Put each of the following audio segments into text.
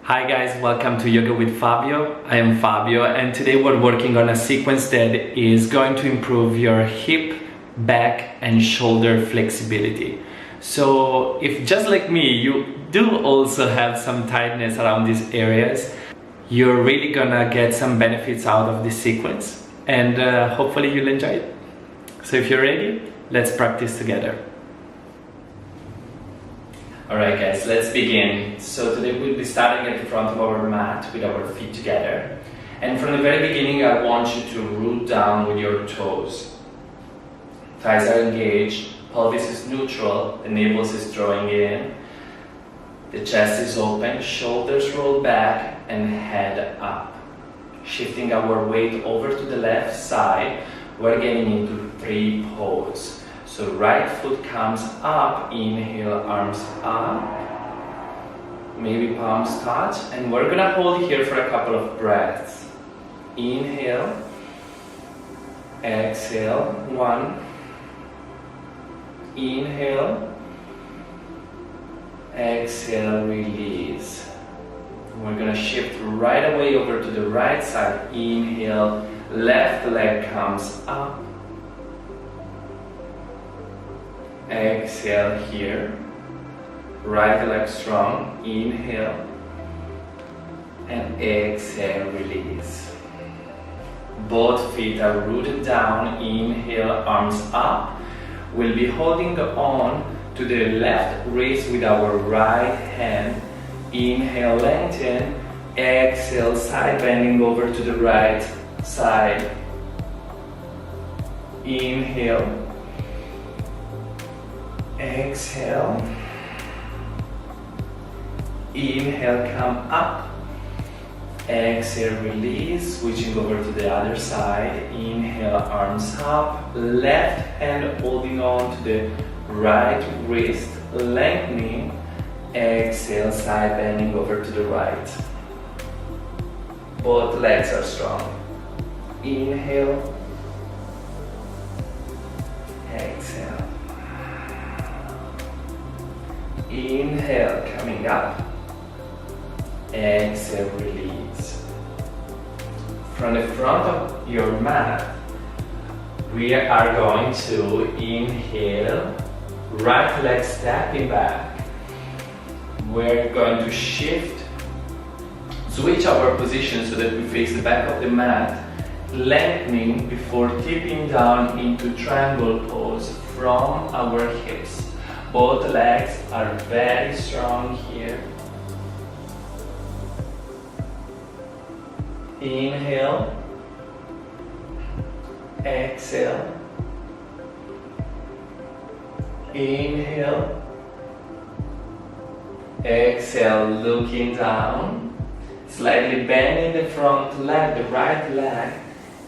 Hi guys, welcome to Yoga with Fabio. I am Fabio and today we're working on a sequence that is going to improve your hip, back and shoulder flexibility. So if just like me, you do also have some tightness around these areas, you're really gonna get some benefits out of this sequence and hopefully you'll enjoy it. So if you're ready, let's practice together. Alright guys, let's begin. So today we'll be starting at the front of our mat with our feet together. And from the very beginning I want you to root down with your toes. Thighs are engaged, pelvis is neutral, the navel is drawing in. The chest is open, shoulders roll back and head up. Shifting our weight over to the left side, we're getting into three pose. So right foot comes up, inhale, arms up, maybe palms touch, and we're gonna hold here for a couple of breaths. Inhale, exhale, one, inhale, exhale, release. We're gonna shift right away over to the right side. Inhale, left leg comes up. Exhale here, right leg strong, inhale, and exhale, release. Both feet are rooted down, inhale, arms up. We'll be holding on to the left wrist with our right hand. Inhale, lengthen, exhale, side bending over to the right side. Inhale. Exhale, inhale, come up, exhale, release, switching over to the other side. Inhale, arms up, left hand holding on to the right wrist, lengthening, exhale, side bending over to the right. Both legs are strong. Inhale, exhale. Inhale, coming up, exhale, release. From the front of your mat, we are going to inhale, right leg stepping back. We're going to switch our position so that we face the back of the mat, lengthening before tipping down into triangle pose from our hips. Both legs are very strong here. Inhale, exhale, inhale, exhale, looking down, slightly bending the front leg, the right leg,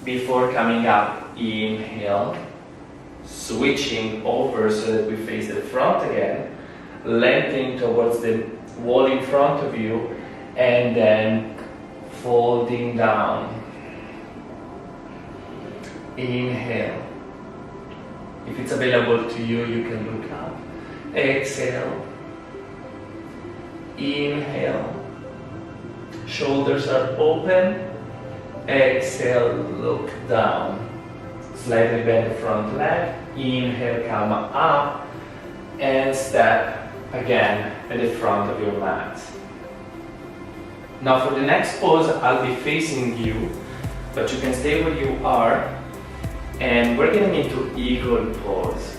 before coming up. Inhale. Switching over so that we face the front again, lengthening towards the wall in front of you, and then folding down. Inhale. If it's available to you, you can look up. Exhale. Inhale. Shoulders are open. Exhale, look down. Slightly bend the front leg. Inhale, come up and step again at the front of your mat. Now for the next pose, I'll be facing you, but you can stay where you are, and we're getting into eagle pose,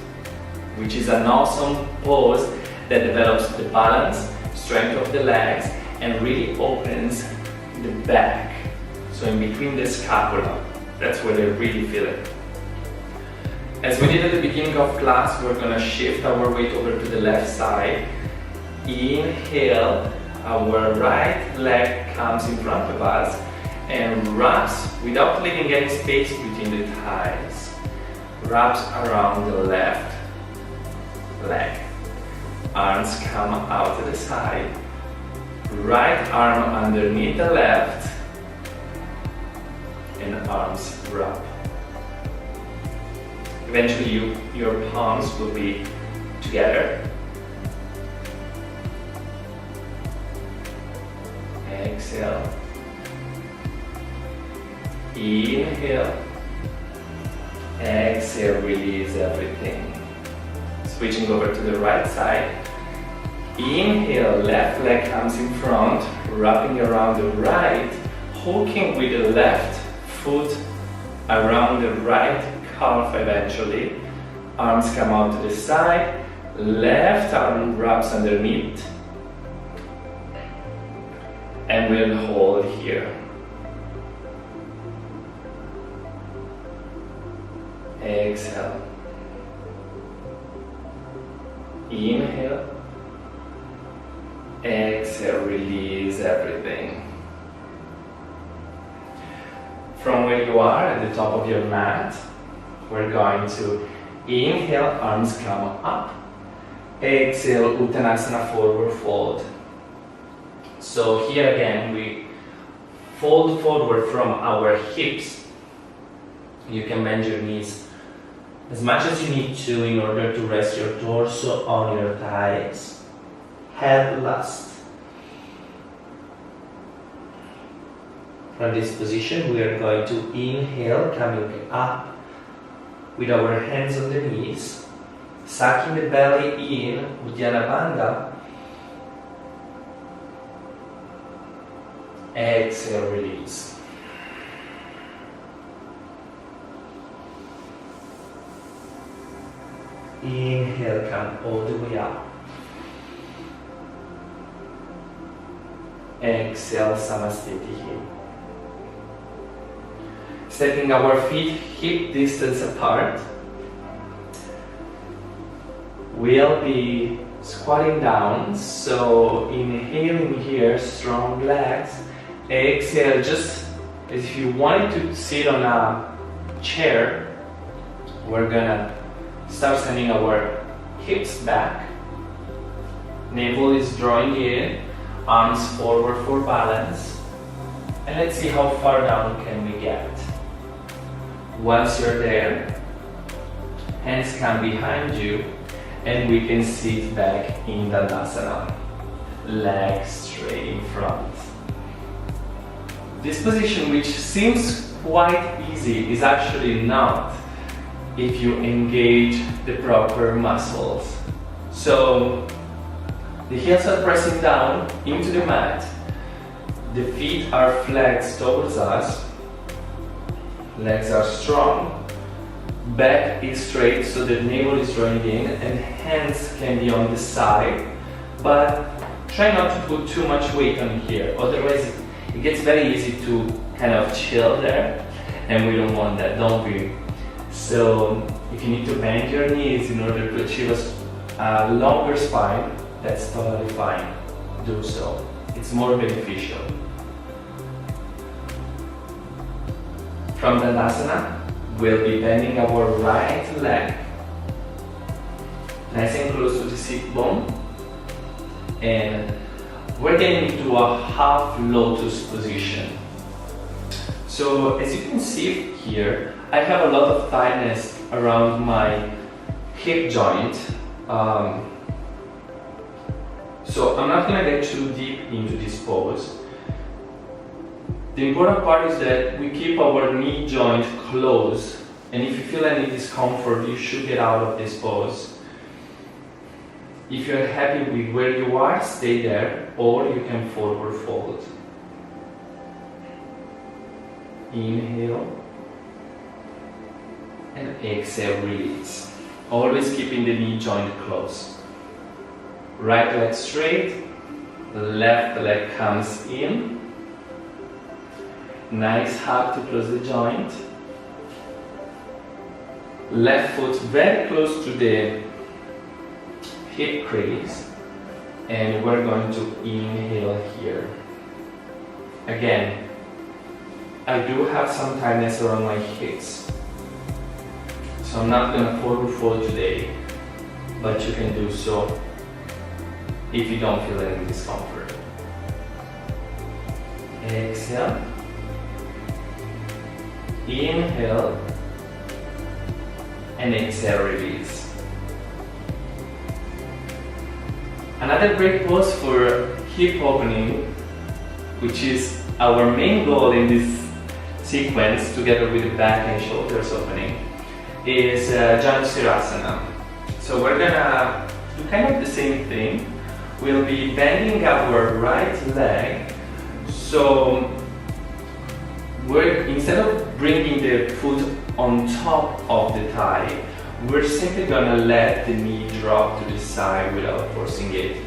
which is an awesome pose that develops the balance, strength of the legs, and really opens the back. So in between the scapula, that's where they really feel it. As we did at the beginning of class, we're going to shift our weight over to the left side. Inhale, our right leg comes in front of us and wraps without leaving any space between the thighs. Wraps around the left leg. Arms come out to the side. Right arm underneath the left and arms wrap. Eventually your palms will be together. exhale, inhale, exhale, release everything. Switching over to the right side. Inhale, left leg comes in front, wrapping around the right, hooking with the left foot around the right calf eventually. Arms come out to the side, left arm wraps underneath, and we'll hold here. Exhale. Inhale. Exhale, release everything. From where you are at the top of your mat, we're going to inhale, arms come up. Exhale, Uttanasana, forward fold. So here again, we fold forward from our hips. You can bend your knees as much as you need to in order to rest your torso on your thighs. Head last. From this position, we are going to inhale, coming up with our hands on the knees, sucking the belly in, Uddiyana Bandha. Exhale, release. Inhale, come all the way up. Exhale, Samastiti. Stepping our feet hip distance apart. We'll be squatting down, so inhaling here, strong legs. Exhale, just as if you wanted to sit on a chair, we're gonna start sending our hips back. Navel is drawing in, arms forward for balance. And let's see how far down can we get. Once you're there, hands come behind you and we can sit back in Dandasana. Legs straight in front. This position, which seems quite easy, is actually not if you engage the proper muscles. So the heels are pressing down into the mat. The feet are flexed towards us. Legs are strong. Back is straight, so the navel is drawing in, and hands can be on the side. But try not to put too much weight on here, otherwise it gets very easy to kind of chill there, and we don't want that, don't we? So if you need to bend your knees in order to achieve a longer spine, that's totally fine. Do so. It's more beneficial. From Dandasana, we'll be bending our right leg, nice and close to the sit bone, and we're getting into a half lotus position. So as you can see here, I have a lot of tightness around my hip joint. So I'm not going to get too deep into this pose. The important part is that we keep our knee joint closed, and if you feel any discomfort, you should get out of this pose. If you're happy with where you are, stay there, or you can forward fold. Inhale and exhale, release. Always keeping the knee joint closed. Right leg straight, left leg comes in. Nice hug to close the joint. Left foot very close to the hip crease, and we're going to inhale here. Again, I do have some tightness around my hips, so I'm not going to forward fold today, but you can do so if you don't feel any discomfort. Exhale. Inhale and exhale, release. Another great pose for hip opening which is our main goal in this sequence, together with the back and shoulders opening, is Janusirasana. So we're gonna do kind of the same thing. We'll be bending our right leg. So instead of bringing the foot on top of the thigh, we're simply gonna let the knee drop to the side without forcing it.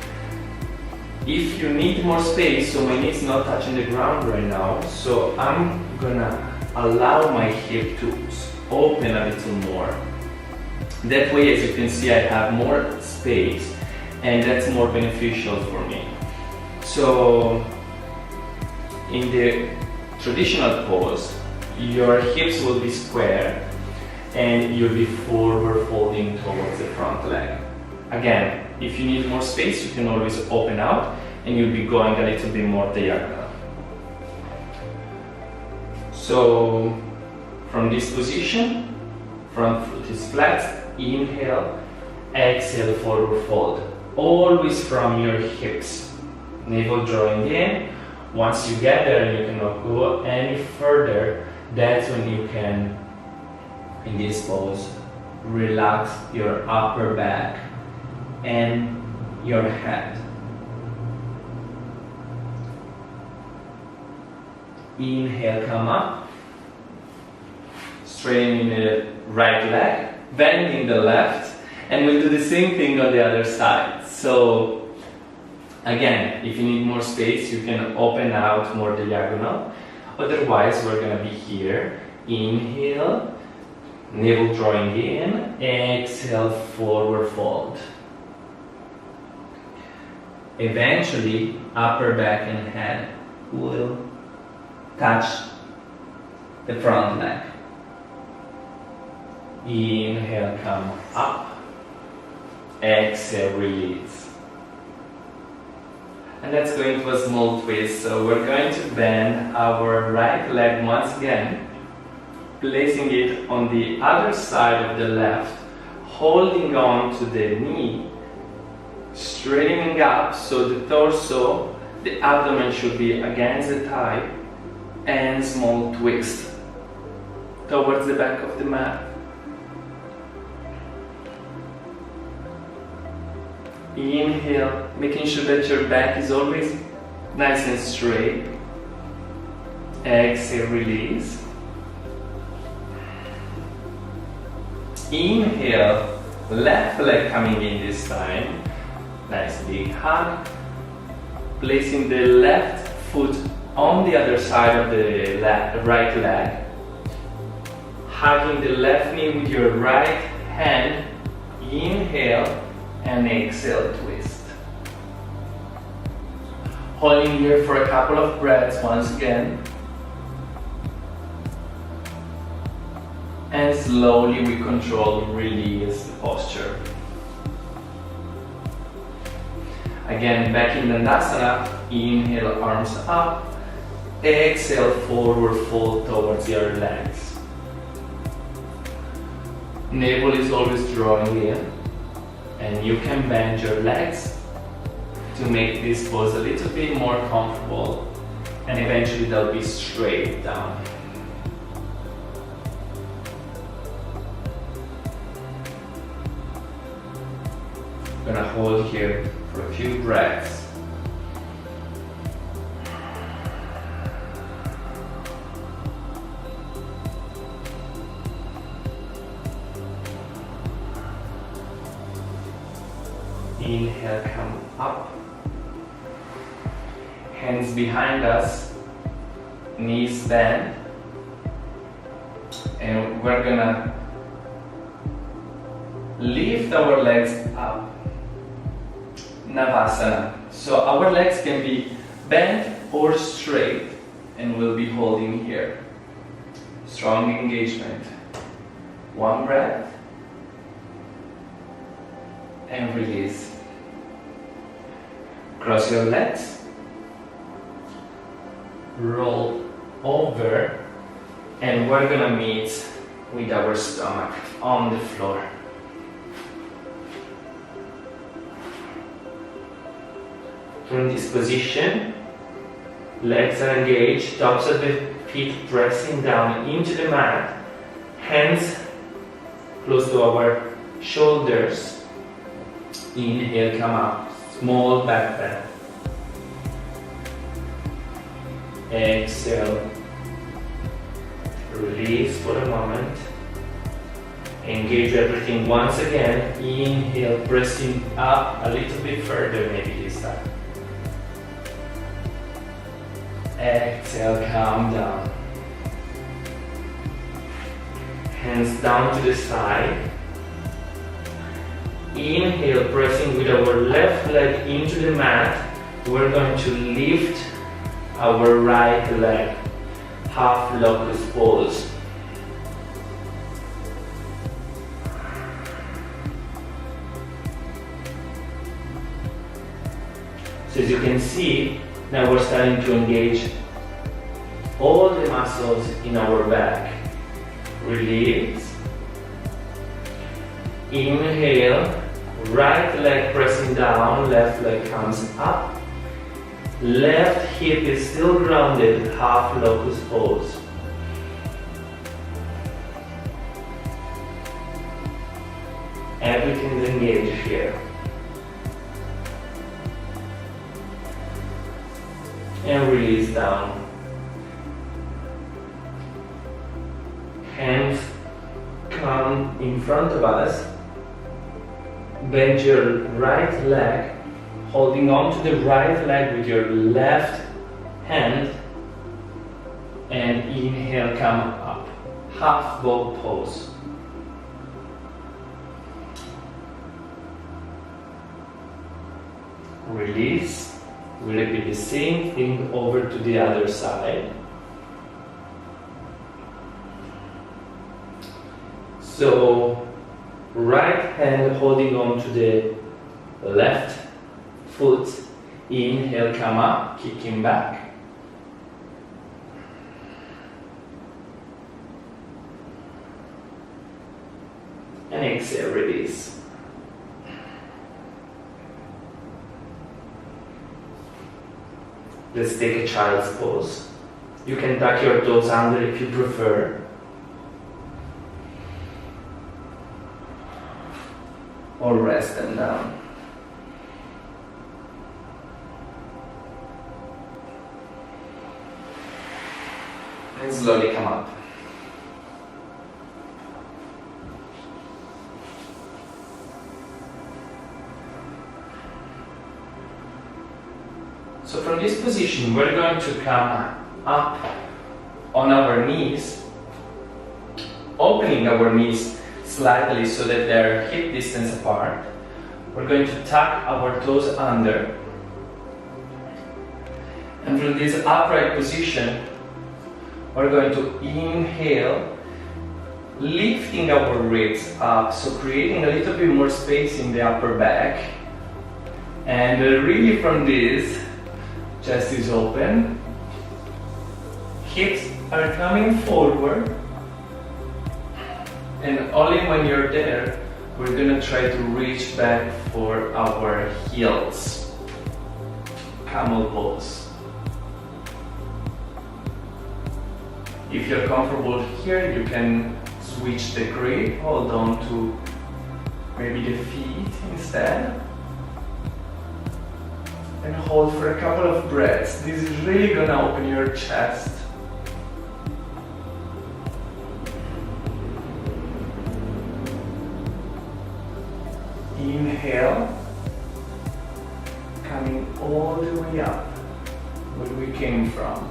If you need more space, so my knee is not touching the ground right now, so I'm gonna allow my hip to open a little more. That way, as you can see, I have more space, and that's more beneficial for me. So in the traditional pose, your hips will be square and you'll be forward folding towards the front leg. Again, if you need more space, you can always open out and you'll be going a little bit more diagonal. So from this position, front foot is flat, inhale, exhale, forward fold. Always from your hips, navel drawing in. Once you get there and you cannot go any further, that's when you can, in this pose, relax your upper back and your head. Inhale, come up, straightening the right leg, bending the left, and we'll do the same thing on the other side. So again, if you need more space, you can open out more diagonal. Otherwise, we're gonna be here. Inhale, navel drawing in, exhale, forward fold. Eventually, upper back and head will touch the front leg. Inhale, come up. Exhale, release. And let's go into a small twist. So we're going to bend our right leg once again, placing it on the other side of the left, holding on to the knee, straightening up so the torso, the abdomen should be against the thigh, and small twist towards the back of the mat. Inhale, making sure that your back is always nice and straight. Exhale, release. Inhale, left leg coming in this time. Nice big hug. Placing the left foot on the other side of the right leg. Hugging the left knee with your right hand. Inhale and exhale, twist. Holding here for a couple of breaths once again. And slowly we control, release the posture. Again, back in Dandasana, inhale, arms up. Exhale, forward fold towards your legs. Navel is always drawing in. And you can bend your legs to make this pose a little bit more comfortable, and eventually they'll be straight down. I'm gonna hold here for a few breaths. Inhale, come up. Hands behind us, knees bent. And we're gonna lift our legs up. Navasana. So our legs can be bent or straight, and we'll be holding here. Strong engagement. One breath. And release. Cross your legs, roll over, and we're gonna meet with our stomach on the floor. From this position, Legs are engaged, tops of the feet pressing down into the mat. Hands close to our shoulders. Inhale, come up. Small back bend. Exhale. Release for a moment. Engage everything once again. Inhale, pressing up a little bit further, maybe this time. Exhale, calm down. Hands down to the side. Inhale, pressing with our left leg into the mat. We're going to lift our right leg. Half locust pose. So as you can see, now we're starting to engage all the muscles in our back. Release. Inhale, right leg pressing down, left leg comes up. Left hip is still grounded, half locust pose. Everything is engaged here. And release down. Hands come in front of us. Bend your right leg, holding on to the right leg with your left hand. And inhale, come up. Half bow pose. Release. We'll repeat the same thing over to the other side. So, right hand holding on to the left foot. Inhale, come up, kicking back. And exhale, release. Let's take a child's pose. You can tuck your toes under if you prefer. Or rest them down. And slowly come up. So from this position, we're going to come up on our knees, opening our knees slightly so that they're hip distance apart. We're going to tuck our toes under. And from this upright position, we're going to inhale, lifting our ribs up, so creating a little bit more space in the upper back. And really from this, chest is open, hips are coming forward, and only when you're there, we're gonna try to reach back for our heels. Camel pose. If you're comfortable here, you can switch the grip, hold on to maybe the feet instead. And hold for a couple of breaths. This is really gonna open your chest. Inhale, coming all the way up where we came from.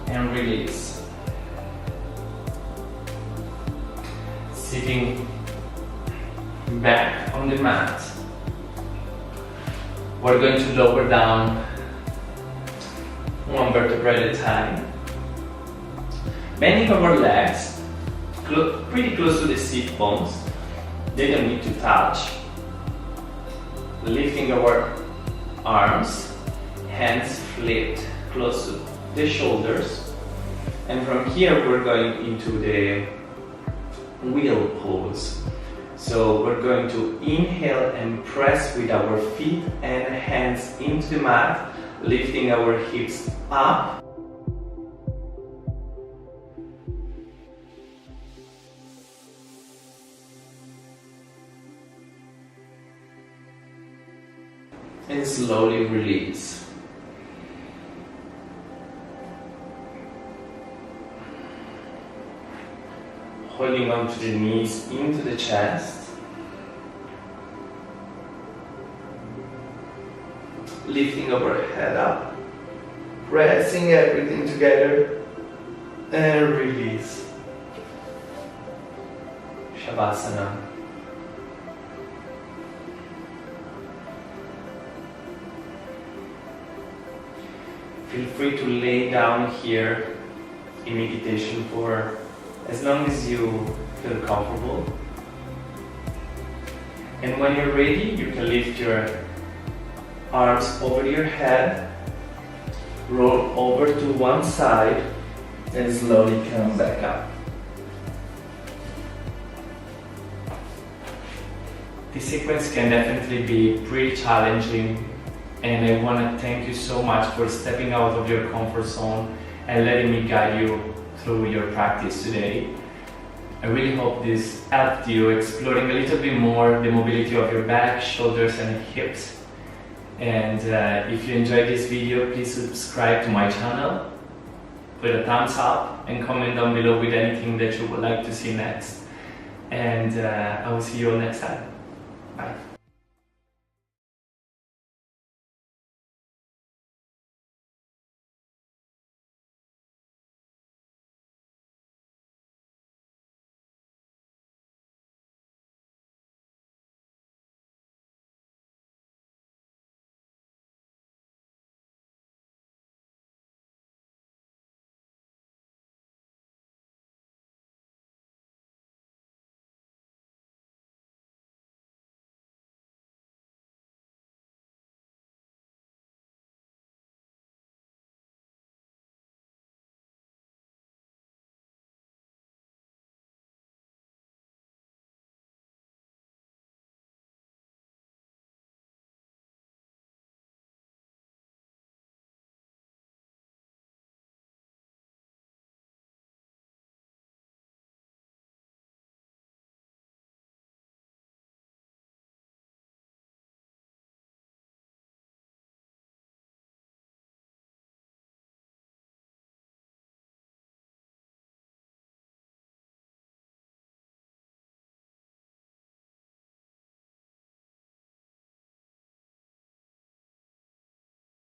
And release. Sitting back on the mat. We're going to lower down one vertebra at a time. Bending our legs pretty close to the sit bones. They don't need to touch. Lifting our arms, hands flipped close to the shoulders. And from here we're going into the wheel pose. So we're going to inhale and press with our feet and hands into the mat, lifting our hips up. And slowly release. Holding on to the knees into the chest. Lifting our head up. Pressing everything together. And release. Shavasana. Feel free to lay down here in meditation for as long as you feel comfortable. And when you're ready, you can lift your arms over your head, roll over to one side, and slowly come back up. This sequence can definitely be pretty challenging, and I want to thank you so much for stepping out of your comfort zone and letting me guide you through your practice today. I really hope this helped you exploring a little bit more the mobility of your back, shoulders and hips. And if you enjoyed this video, please subscribe to my channel, put a thumbs up and comment down below with anything that you would like to see next. And I will see you all next time. Bye.